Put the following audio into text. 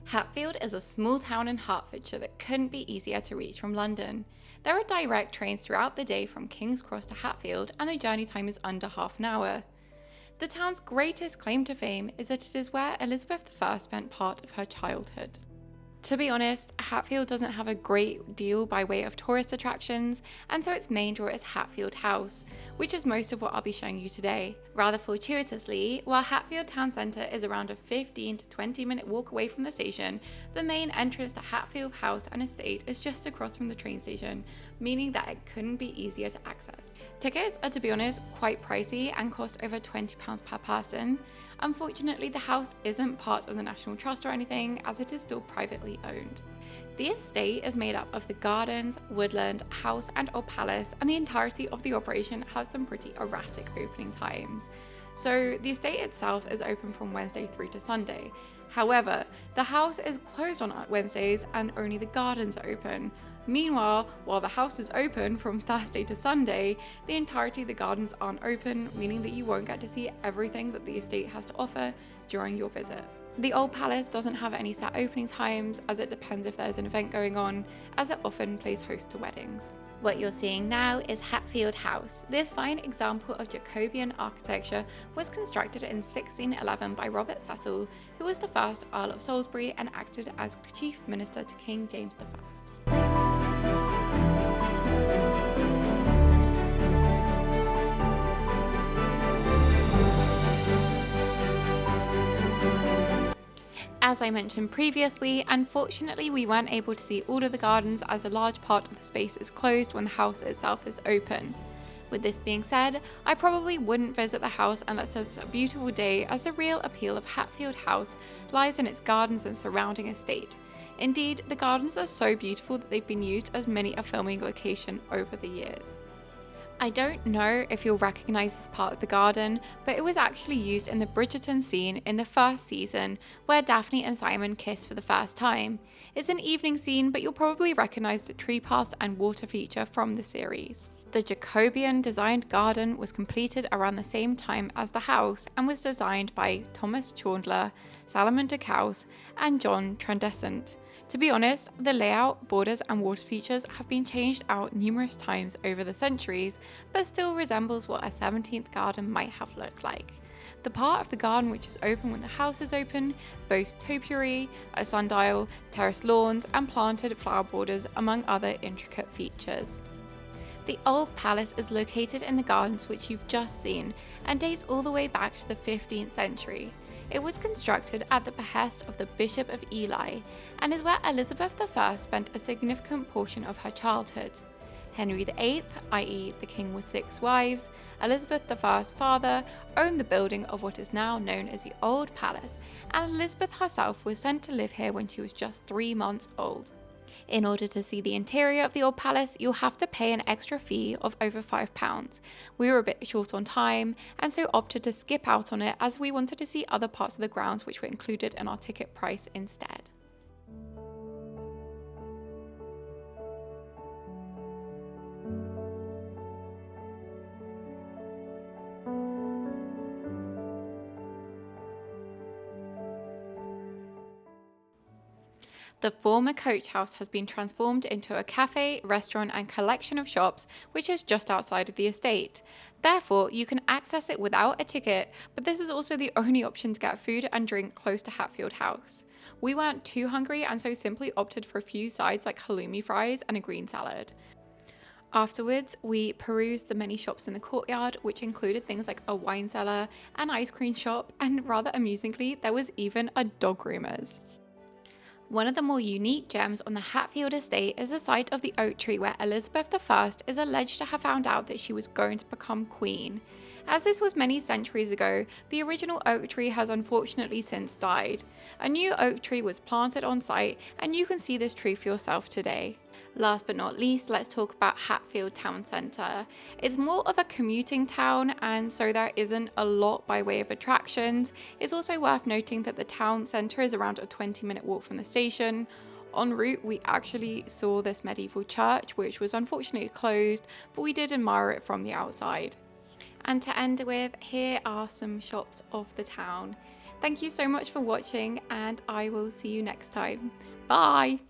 Hatfield is a small town in Hertfordshire that couldn't be easier to reach from London. There are direct trains throughout the day from King's Cross to Hatfield, and the journey time is under half an hour. The town's greatest claim to fame is that it is where Elizabeth I spent part of her childhood. To be honest, Hatfield doesn't have a great deal by way of tourist attractions, and so its main draw is Hatfield House, which is most of what I'll be showing you today. Rather fortuitously, while Hatfield Town Centre is around a 15 to 20 minute walk away from the station, the main entrance to Hatfield House and Estate is just across from the train station, meaning that it couldn't be easier to access. Tickets are, to be honest, quite pricey and cost over £20 per person. Unfortunately, the house isn't part of the National Trust or anything, as it is still privately owned. The estate is made up of the gardens, woodland, house and old palace, and the entirety of the operation has some pretty erratic opening times. So the estate itself is open from Wednesday through to Sunday. However, the house is closed on Wednesdays and only the gardens are open. Meanwhile, while the house is open from Thursday to Sunday, the entirety of the gardens aren't open, meaning that you won't get to see everything that the estate has to offer during your visit. The Old Palace doesn't have any set opening times, as it depends if there's an event going on, as it often plays host to weddings. What you're seeing now is Hatfield House. This fine example of Jacobean architecture was constructed in 1611 by Robert Cecil, who was the first Earl of Salisbury and acted as Chief Minister to King James I. As I mentioned previously, unfortunately we weren't able to see all of the gardens, as a large part of the space is closed when the house itself is open. With this being said, I probably wouldn't visit the house unless it's a beautiful day, as the real appeal of Hatfield House lies in its gardens and surrounding estate. Indeed, the gardens are so beautiful that they've been used as many a filming location over the years. I don't know if you'll recognise this part of the garden, but it was actually used in the Bridgerton scene in the first season, where Daphne and Simon kiss for the first time. It's an evening scene, but you'll probably recognise the tree paths and water feature from the series. The Jacobean designed garden was completed around the same time as the house and was designed by Thomas Chandler, Salomon de Caus, and John Trendescent. To be honest, the layout, borders and water features have been changed out numerous times over the centuries, but still resembles what a 17th garden might have looked like. The part of the garden which is open when the house is open boasts topiary, a sundial, terraced lawns and planted flower borders, among other intricate features. The Old Palace is located in the gardens which you've just seen and dates all the way back to the 15th century. It was constructed at the behest of the Bishop of Ely and is where Elizabeth I spent a significant portion of her childhood. Henry VIII, i.e. the king with 6 wives, Elizabeth I's father, owned the building of what is now known as the Old Palace, and Elizabeth herself was sent to live here when she was just 3 months old. In order to see the interior of the Old Palace, you'll have to pay an extra fee of over £5. We were a bit short on time, and so opted to skip out on it, as we wanted to see other parts of the grounds which were included in our ticket price instead. The former coach house has been transformed into a cafe, restaurant and collection of shops, which is just outside of the estate. Therefore, you can access it without a ticket, but this is also the only option to get food and drink close to Hatfield House. We weren't too hungry and so simply opted for a few sides like halloumi fries and a green salad. Afterwards, we perused the many shops in the courtyard, which included things like a wine cellar, an ice cream shop, and rather amusingly, there was even a dog groomers. One of the more unique gems on the Hatfield estate is the site of the oak tree where Elizabeth I is alleged to have found out that she was going to become queen. As this was many centuries ago, the original oak tree has unfortunately since died. A new oak tree was planted on site, and you can see this tree for yourself today. Last but not least, let's talk about Hatfield Town Centre. It's more of a commuting town, and so there isn't a lot by way of attractions. It's also worth noting that the town centre is around a 20-minute walk from the station. En route, we actually saw this medieval church, which was unfortunately closed, but we did admire it from the outside. And to end with, here are some shops of the town. Thank you so much for watching, and I will see you next time. Bye!